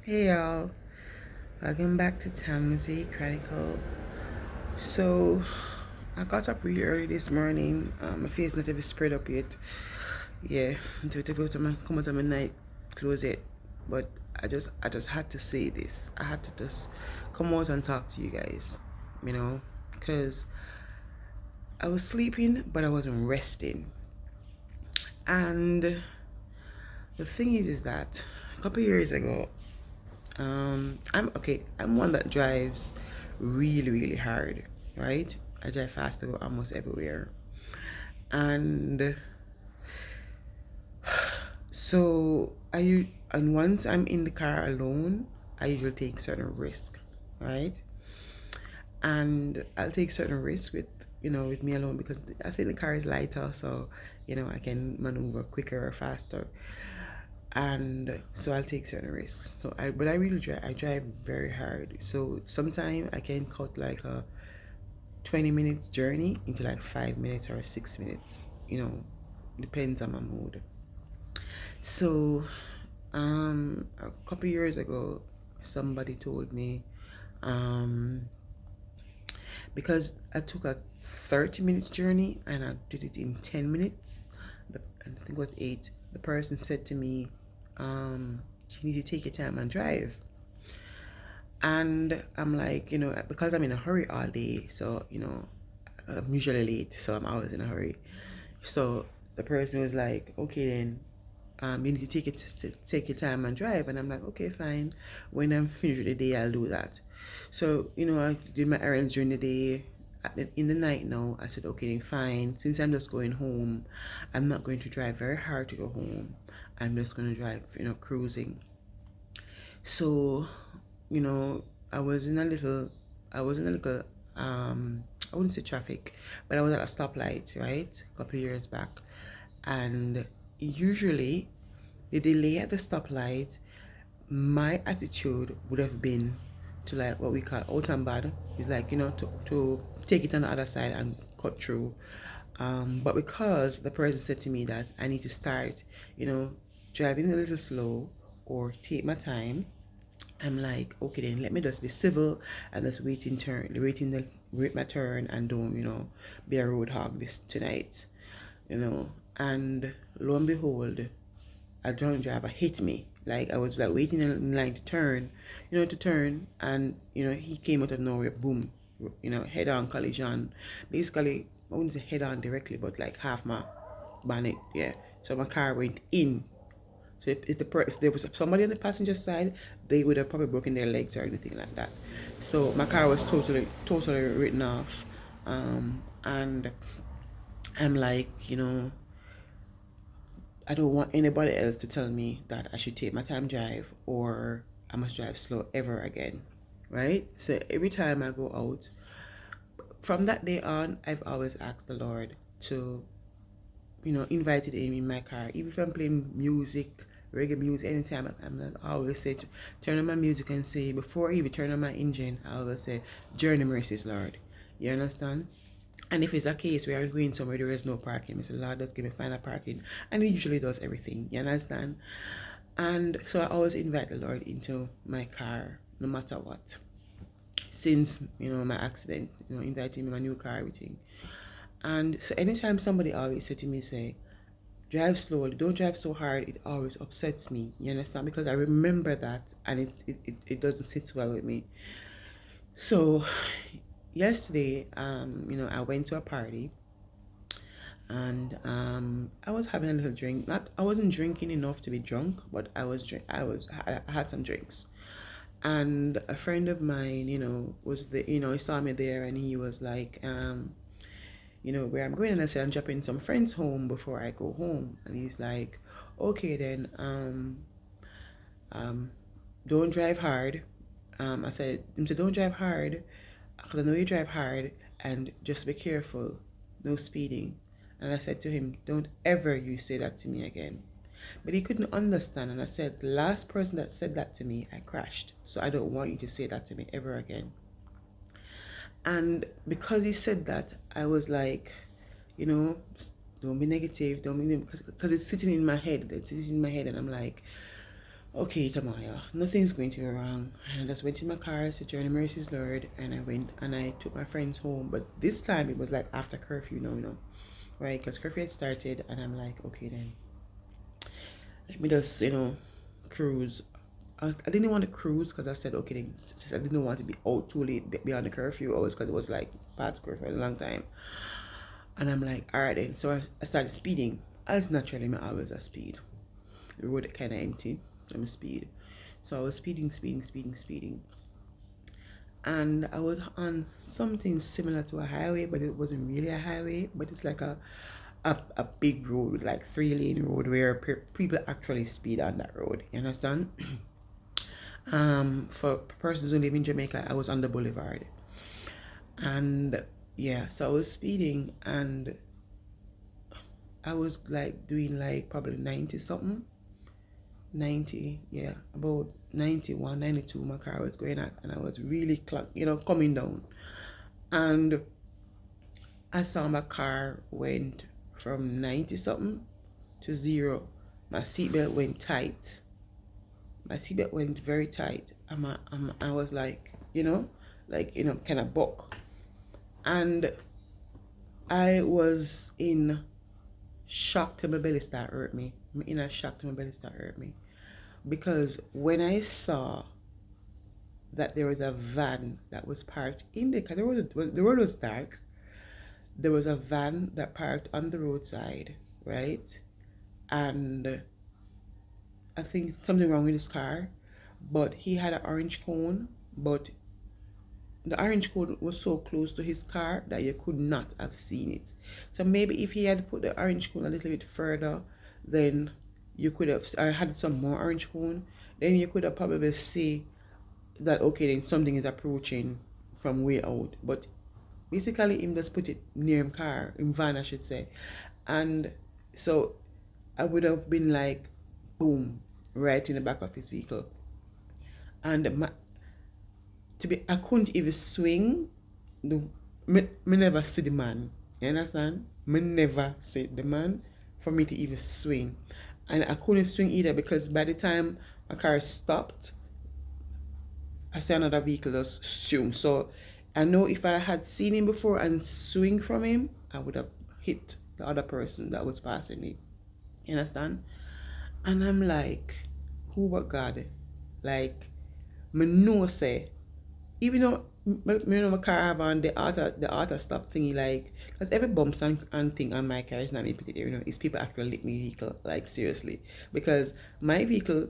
Hey y'all, welcome back to Tamsy Chronicle. So, I got up really early this morning. My face not even spread up yet. Yeah, to go to my come out of my night closet. But I just had to say this. I had to just come out and talk to you guys. Because I was sleeping, but I wasn't resting. And the thing is that a couple years ago, I'm okay. I'm one that drives really, really hard, right? I drive fast to go almost everywhere, and and once I'm in the car alone, I usually take certain risk, right? And I'll take certain risks with me alone because I think the car is lighter, so I can maneuver quicker or faster, and so I'll take certain risks. But I really drive. I drive very hard. So sometimes I can cut like a 20 minutes journey into like 5 minutes or 6 minutes. Depends on my mood. So, a couple years ago, somebody told me, um, because I took a 30 minutes journey and I did it in 10 minutes. I think it was eight. The person said to me, you need to take your time and drive. And I'm like, because I'm in a hurry all day, so I'm usually late, so I'm always in a hurry. So the person was like, okay then, you need to take your time and drive. And I'm like, okay, fine. When I'm finished with the day, I'll do that. So I did my errands during the day. In the night now, I said, okay, fine. Since I'm just going home, I'm not going to drive very hard to go home. I'm just going to drive, cruising. So, you know, I was in a little, I was in a little, I wouldn't say traffic, but I was at a stoplight, right? A couple of years back. And usually, the delay at the stoplight, my attitude would have been to like what we call out and bad. It's like, to take it on the other side and cut through. But because the person said to me that I need to start, you know, driving a little slow or take my time, I'm like, okay, then let me just be civil and just wait my turn and don't, be a road hog this tonight, And lo and behold, a drunk driver hit me. Like I was like waiting in line to turn, and he came out of nowhere, boom, head on collision. Basically, I wouldn't say head on directly, but like half my bonnet, yeah. So my car went in. So if there was somebody on the passenger side, they would have probably broken their legs or anything like that. So my car was totally written off, and I'm like, I don't want anybody else to tell me that I should take my time drive or I must drive slow ever again, right? So every time I go out, from that day on, I've always asked the Lord to invited him in my car. Even if I'm playing music, reggae music, anytime I'm not, I always say to turn on my music and say, before I even turn on my engine, I always say, journey mercies, Lord. You understand? And if it's a case where I'm going somewhere there is no parking, Mr. Lord does give me final parking. And he usually does everything. You understand? And so I always invite the Lord into my car, no matter what. Since, my accident, inviting me my new car, everything. And so anytime somebody always say to me, say, drive slowly, don't drive so hard, it always upsets me. You understand? Because I remember that and it doesn't sit well with me. So yesterday, I went to a party and I was having a little drink. Not I wasn't drinking enough to be drunk, but I had some drinks. And a friend of mine, was he saw me there and he was like, where I'm going. And I said, I'm dropping some friends home before I go home. And he's like, okay, then, um, don't drive hard. I said, don't drive hard because I know you drive hard and just be careful. No speeding. And I said to him, don't ever you say that to me again. But he couldn't understand. And I said, the last person that said that to me, I crashed. So I don't want you to say that to me ever again. And because he said that, I was like, you know, don't be negative, don't be, because it's sitting in my head. It's sitting in my head, and I'm like, okay, Tamaya, nothing's going to go wrong. And I just went in my car, said, Journey Mercy's Lord, and I went and I took my friends home. But this time it was like after curfew, right? Because curfew had started, and I'm like, okay, then let me just, cruise. I didn't want to cruise because I said, okay, then, since I didn't want to be out too late beyond the curfew hours because it was like past curfew for a long time. And I'm like, all right, then. So I started speeding. As naturally, my always a speed. The road kind of empty. So I'm speed. So I was speeding. And I was on something similar to a highway, but it wasn't really a highway, but it's like a big road with like 3-lane road where people actually speed on that road. You understand? For persons who live in Jamaica, I was on the boulevard. And yeah, so I was speeding and I was like doing like probably 90 something. 90, yeah, about 91, 92 my car was going at, and I was really coming down. And I saw my car went from 90 something to 0. My seatbelt went tight. My seatbelt went very tight. I was like, kind of buck. And I was in shock till my belly start hurt me. I'm in a shock till my belly start hurt me. Because when I saw that there was a van that was parked in the, because the road was dark, there was a van that parked on the roadside, right? And I think something wrong with his car, but he had an orange cone, but the orange cone was so close to his car that you could not have seen it. So maybe if he had put the orange cone a little bit further, then you could have, or had some more orange cone, then you could have probably see that, okay, then something is approaching from way out. But basically him just put it near him car, in van I should say. And so I would have been like, boom, right in the back of his vehicle. And I couldn't even swing. Me never see the man. You understand? Me never see the man for me to even swing. And I couldn't swing either because by the time my car stopped, I saw another vehicle just swing. So I know if I had seen him before and swing from him, I would have hit the other person that was passing me. You understand? And I'm like, who but God? Like, me know say, even though my car have on the auto stop thingy, like, because every bumps and thing on my car is not me put it there, it's people actually lick my vehicle, like, seriously. Because my vehicle,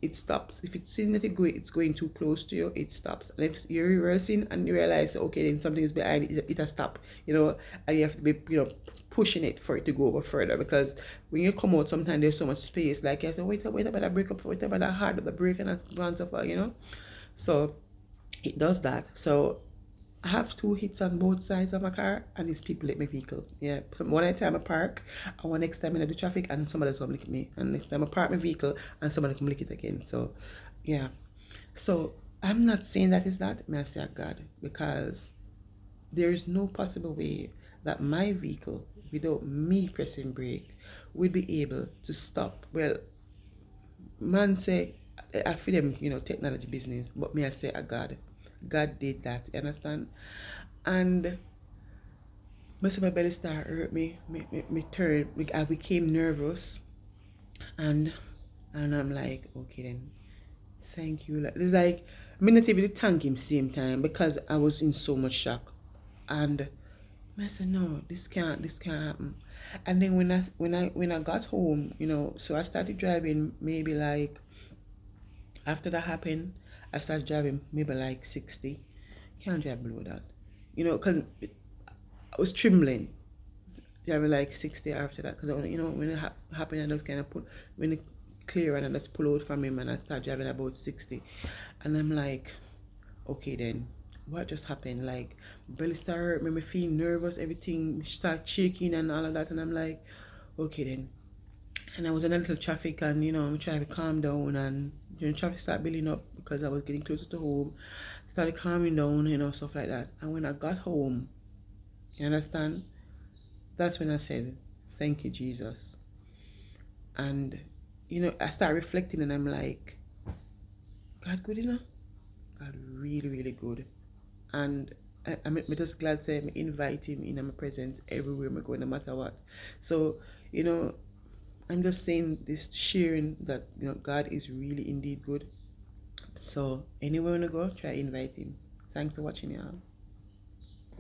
it stops. If it's seeing that it's going too close to you, it stops. And if you're reversing and you realize, okay, then something is behind it, it has stopped, and you have to be, pushing it for it to go over further. Because when you come out, sometimes there's so much space, like you say, wait about that break up, wait about that hard, the brake and stuff, so it does that. So I have 2 hits on both sides of my car, and these people lick my vehicle. Yeah, one time I park, and one next time I do traffic, and somebody else come lick me. And next time I park my vehicle, and somebody come lick it again. So, yeah. So I'm not saying that is that. May I say God, because there is no possible way that my vehicle, without me pressing brake, would be able to stop. Well, man say, I feel them, technology business, but me I say a God did that, you understand? And my belly started hurt I became nervous, and I'm like, okay then, thank you. Like, it's like me not able to thank him same time because I was in so much shock. And I said, no, this can't happen. And then when I got home, so I started driving maybe like, after that happened, I started driving maybe like 60. Can't drive below that. Because I was trembling. Driving like 60 after that. Because, when it happened, I just kind of when it clear and I just pull out from him and I start driving about 60. And I'm like, okay then, what just happened? Like, belly started hurt me, feel nervous, everything start shaking and all of that. And I'm like, okay then. And I was in a little traffic, and I'm trying to calm down, and traffic started building up because I was getting closer to home. Started calming down, stuff like that. And when I got home, you understand? That's when I said, thank you, Jesus. And I start reflecting, and I'm like, God good, God really, really good. And I'm just glad to invite him in my presence everywhere I go, no matter what. So, you know, I'm just saying this, sharing that, God is really indeed good. So anywhere you wanna go, try invite him. Thanks for watching, y'all.